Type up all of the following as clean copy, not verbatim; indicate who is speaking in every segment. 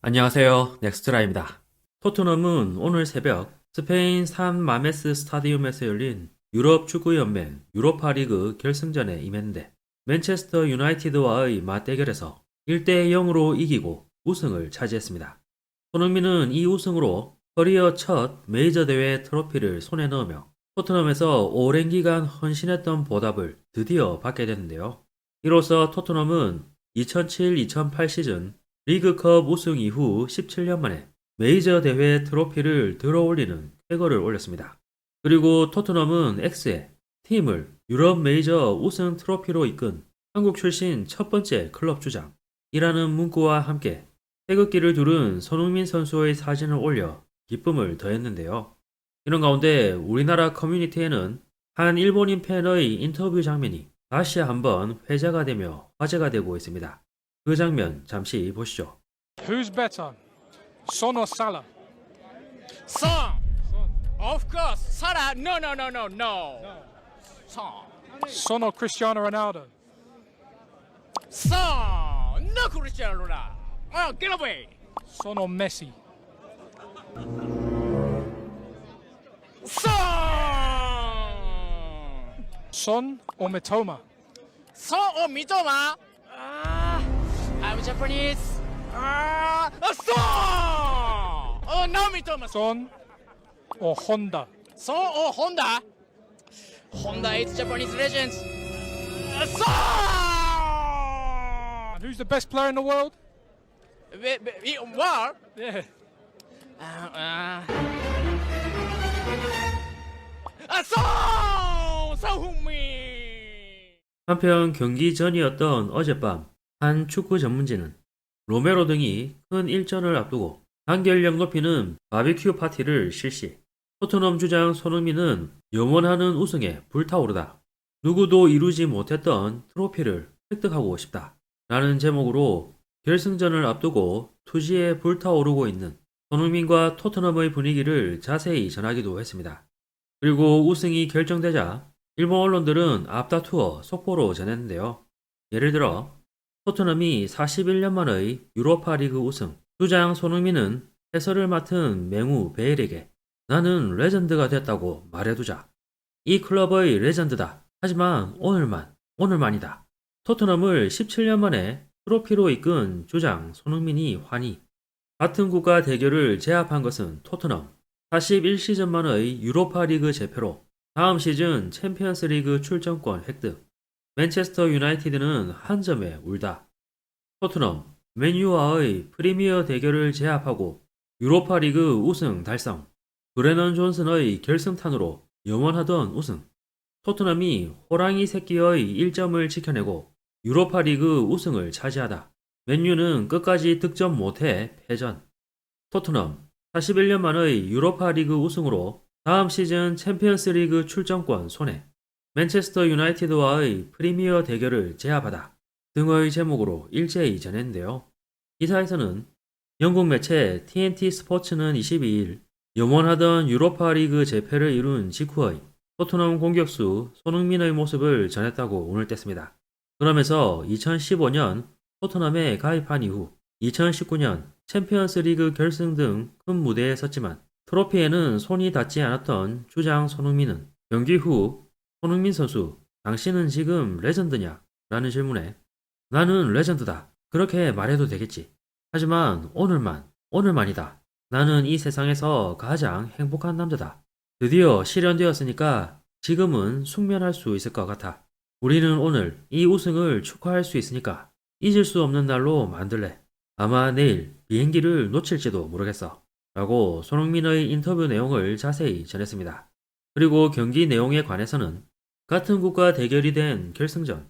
Speaker 1: 안녕하세요. 넥스트라입니다. 토트넘은 오늘 새벽 스페인 산 마메스 스타디움에서 열린 유럽 축구연맹 유로파리그 결승전에 임했는데 맨체스터 유나이티드와의 맞대결에서 1대 0으로 이기고 우승을 차지했습니다. 손흥민은 이 우승으로 커리어 첫 메이저 대회 트로피를 손에 넣으며 토트넘에서 오랜 기간 헌신했던 보답을 드디어 받게 됐는데요. 이로써 토트넘은 2007-2008 시즌 리그컵 우승 이후 17년 만에 메이저 대회 트로피를 들어올리는 쾌거를 올렸습니다. 그리고 토트넘은 X에 팀을 유럽 메이저 우승 트로피로 이끈 한국 출신 첫 번째 클럽 주장이라는 문구와 함께 태극기를 두른 손흥민 선수의 사진을 올려 기쁨을 더했는데요. 이런 가운데 우리나라 커뮤니티에는 한 일본인 팬의 인터뷰 장면이 다시 한번 회자가 되며 화제가 되고 있습니다. 그 장면 잠시 보시죠.
Speaker 2: Who's better, Son or Salah?
Speaker 3: Son,
Speaker 2: Son.
Speaker 3: of course. Salah, no, no, no, no, no. Son,
Speaker 2: Son or Cristiano Ronaldo?
Speaker 3: son, no Cristiano Ronaldo. Oh, get away.
Speaker 2: Son or Messi?
Speaker 3: Son,
Speaker 2: Son or Mitoma?
Speaker 3: son or Mitoma. I'm Japanese. Son. Oh, no Mitoma.
Speaker 2: Son or Honda?
Speaker 3: Son or Honda. Honda is Japanese legend. Son.
Speaker 2: And who's the best player in the world?
Speaker 3: What?
Speaker 2: Yeah.
Speaker 3: 손흥민.
Speaker 1: 한편 경기 전이었던 어젯밤 한 축구 전문지는 로메로 등이 큰 일전을 앞두고 단결력 높이는 바비큐 파티를 실시. 토트넘 주장 손흥민은 영원하는 우승에 불타오르다. 누구도 이루지 못했던 트로피를 획득하고 싶다. 라는 제목으로 결승전을 앞두고 투지에 불타오르고 있는 손흥민과 토트넘의 분위기를 자세히 전하기도 했습니다. 그리고 우승이 결정되자 일본 언론들은 앞다투어 속보로 전했는데요. 예를 들어 토트넘이 41년 만의 유로파 리그 우승, 주장 손흥민은 해설을 맡은 맹우 베일에게 나는 레전드가 됐다고 말해두자. 이 클럽의 레전드다. 하지만 오늘만이다. 토트넘을 17년 만에 트로피로 이끈 주장 손흥민이 환희. 같은 국가 대결을 제압한 것은 토트넘. 41시즌 만의 유로파 리그 제패로 다음 시즌 챔피언스 리그 출전권 획득. 맨체스터 유나이티드는 한 점에 울다. 토트넘, 맨유와의 프리미어 대결을 제압하고 유로파 리그 우승 달성. 브레넌 존슨의 결승탄으로 영원하던 우승. 토트넘이 호랑이 새끼의 1점을 지켜내고 유로파 리그 우승을 차지하다. 맨유는 끝까지 득점 못해 패전. 토트넘, 41년 만의 유로파 리그 우승으로 다음 시즌 챔피언스 리그 출전권 손해. 맨체스터 유나이티드와의 프리미어 대결을 제압하다 등의 제목으로 일제히 전했는데요. 기사에서는 영국 매체 TNT 스포츠는 22일 영원하던 유로파 리그 재패를 이룬 직후의 토트넘 공격수 손흥민의 모습을 전했다고 오늘 뗐습니다. 그러면서 2015년 토트넘에 가입한 이후 2019년 챔피언스 리그 결승 등 큰 무대에 섰지만 트로피에는 손이 닿지 않았던 주장 손흥민은 경기 후 손흥민 선수, 당신은 지금 레전드냐? 라는 질문에 나는 레전드다. 그렇게 말해도 되겠지. 하지만 오늘만이다. 나는 이 세상에서 가장 행복한 남자다. 드디어 실현되었으니까 지금은 숙면할 수 있을 것 같아. 우리는 오늘 이 우승을 축하할 수 있으니까 잊을 수 없는 날로 만들래. 아마 내일 비행기를 놓칠지도 모르겠어. 라고 손흥민의 인터뷰 내용을 자세히 전했습니다. 그리고 경기 내용에 관해서는 같은 국가 대결이 된 결승전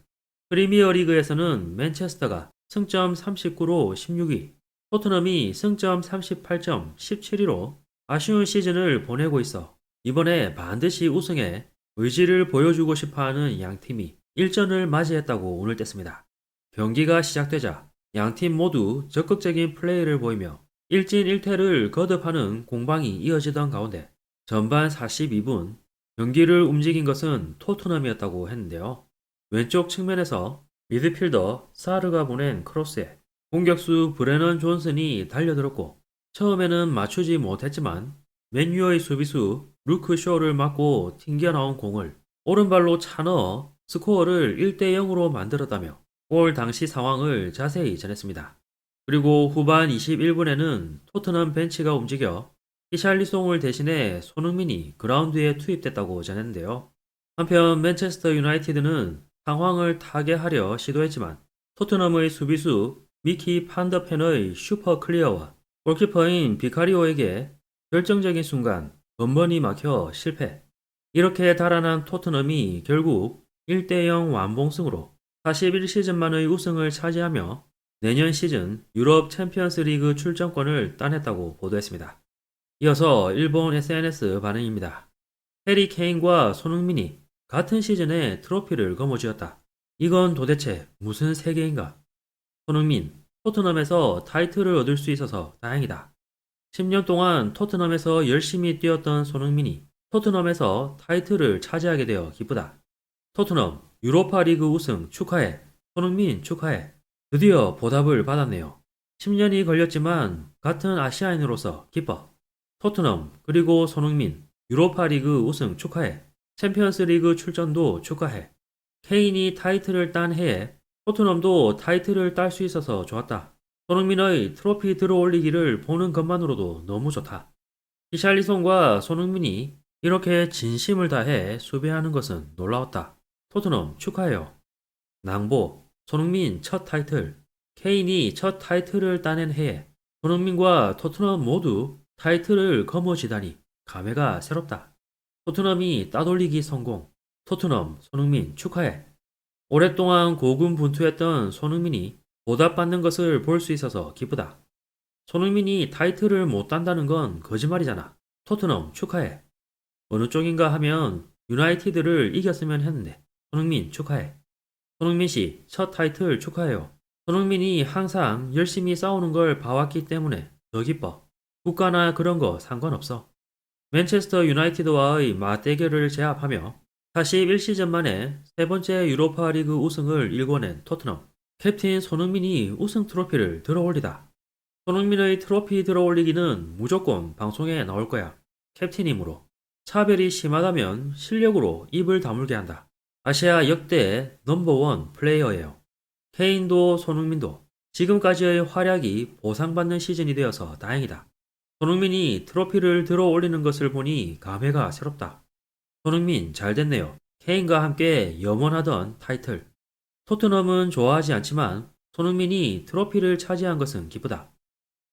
Speaker 1: 프리미어 리그에서는 맨체스터가 승점 39로 16위, 토트넘이 승점 38점 17위로 아쉬운 시즌을 보내고 있어 이번에 반드시 우승에 의지를 보여주고 싶어하는 양팀이 일전을 맞이했다고 오늘 뗐습니다. 경기가 시작되자 양팀 모두 적극적인 플레이를 보이며 1진 1퇴를 거듭하는 공방이 이어지던 가운데 전반 42분 경기를 움직인 것은 토트넘이었다고 했는데요. 왼쪽 측면에서 미드필더 사르가 보낸 크로스에 공격수 브레넌 존슨이 달려들었고 처음에는 맞추지 못했지만 맨유의 수비수 루크 쇼를 맞고 튕겨나온 공을 오른발로 차넣어 스코어를 1대 0으로 만들었다며 골 당시 상황을 자세히 전했습니다. 그리고 후반 21분에는 토트넘 벤치가 움직여 히샬리송을 대신해 손흥민이 그라운드에 투입됐다고 전했는데요. 한편 맨체스터 유나이티드는 상황을 타개하려 시도했지만 토트넘의 수비수 미키 판더펜의 슈퍼 클리어와 골키퍼인 비카리오에게 결정적인 순간 번번이 막혀 실패. 이렇게 달아난 토트넘이 결국 1대 0 완봉승으로 41시즌만의 우승을 차지하며 내년 시즌 유럽 챔피언스 리그 출전권을 따냈다고 보도했습니다. 이어서 일본 SNS 반응입니다. 해리 케인과 손흥민이 같은 시즌에 트로피를 거머쥐었다. 이건 도대체 무슨 세계인가? 손흥민, 토트넘에서 타이틀을 얻을 수 있어서 다행이다. 10년 동안 토트넘에서 열심히 뛰었던 손흥민이 토트넘에서 타이틀을 차지하게 되어 기쁘다. 토트넘 유로파 리그 우승 축하해. 손흥민 축하해. 드디어 보답을 받았네요. 10년이 걸렸지만 같은 아시아인으로서 기뻐. 토트넘 그리고 손흥민 유로파 리그 우승 축하해. 챔피언스 리그 출전도 축하해. 케인이 타이틀을 딴 해에 토트넘도 타이틀을 딸 수 있어서 좋았다. 손흥민의 트로피 들어올리기를 보는 것만으로도 너무 좋다. 히샬리송과 손흥민이 이렇게 진심을 다해 수비하는 것은 놀라웠다. 토트넘 축하해요. 낭보, 손흥민 첫 타이틀, 케인이 첫 타이틀을 따낸 해에 손흥민과 토트넘 모두 타이틀을 거머쥐다니 감회가 새롭다. 토트넘이 따돌리기 성공. 토트넘, 손흥민 축하해. 오랫동안 고군분투했던 손흥민이 보답받는 것을 볼 수 있어서 기쁘다. 손흥민이 타이틀을 못 딴다는 건 거짓말이잖아. 토트넘 축하해. 어느 쪽인가 하면 유나이티드를 이겼으면 했는데 손흥민 축하해. 손흥민 씨 첫 타이틀 축하해요. 손흥민이 항상 열심히 싸우는 걸 봐왔기 때문에 더 기뻐. 국가나 그런 거 상관없어. 맨체스터 유나이티드와의 맞대결을 제압하며 41시즌 만에 세 번째 유로파 리그 우승을 일궈낸 토트넘. 캡틴 손흥민이 우승 트로피를 들어올리다. 손흥민의 트로피 들어올리기는 무조건 방송에 나올 거야. 캡틴이므로. 차별이 심하다면 실력으로 입을 다물게 한다. 아시아 역대 넘버원 플레이어예요. 케인도 손흥민도 지금까지의 활약이 보상받는 시즌이 되어서 다행이다. 손흥민이 트로피를 들어올리는 것을 보니 감회가 새롭다. 손흥민 잘 됐네요. 케인과 함께 염원하던 타이틀. 토트넘은 좋아하지 않지만 손흥민이 트로피를 차지한 것은 기쁘다.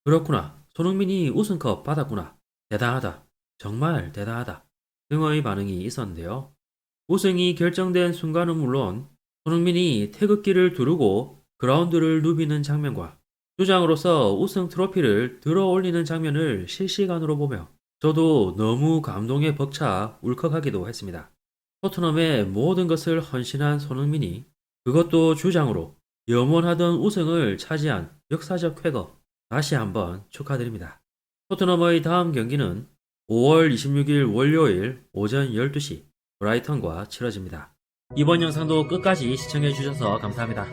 Speaker 1: 그렇구나. 손흥민이 우승컵 받았구나. 대단하다. 정말 대단하다. 등의 반응이 있었는데요. 우승이 결정된 순간은 물론 손흥민이 태극기를 두르고 그라운드를 누비는 장면과 주장으로서 우승 트로피를 들어올리는 장면을 실시간으로 보며 저도 너무 감동에 벅차 울컥하기도 했습니다. 토트넘의 모든 것을 헌신한 손흥민이 그것도 주장으로 염원하던 우승을 차지한 역사적 쾌거 다시 한번 축하드립니다. 토트넘의 다음 경기는 5월 26일 월요일 오전 12시 브라이턴과 치러집니다. 이번 영상도 끝까지 시청해주셔서 감사합니다.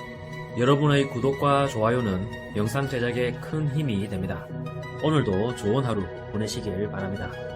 Speaker 1: 여러분의 구독과 좋아요는 영상 제작에 큰 힘이 됩니다. 오늘도 좋은 하루 보내시길 바랍니다.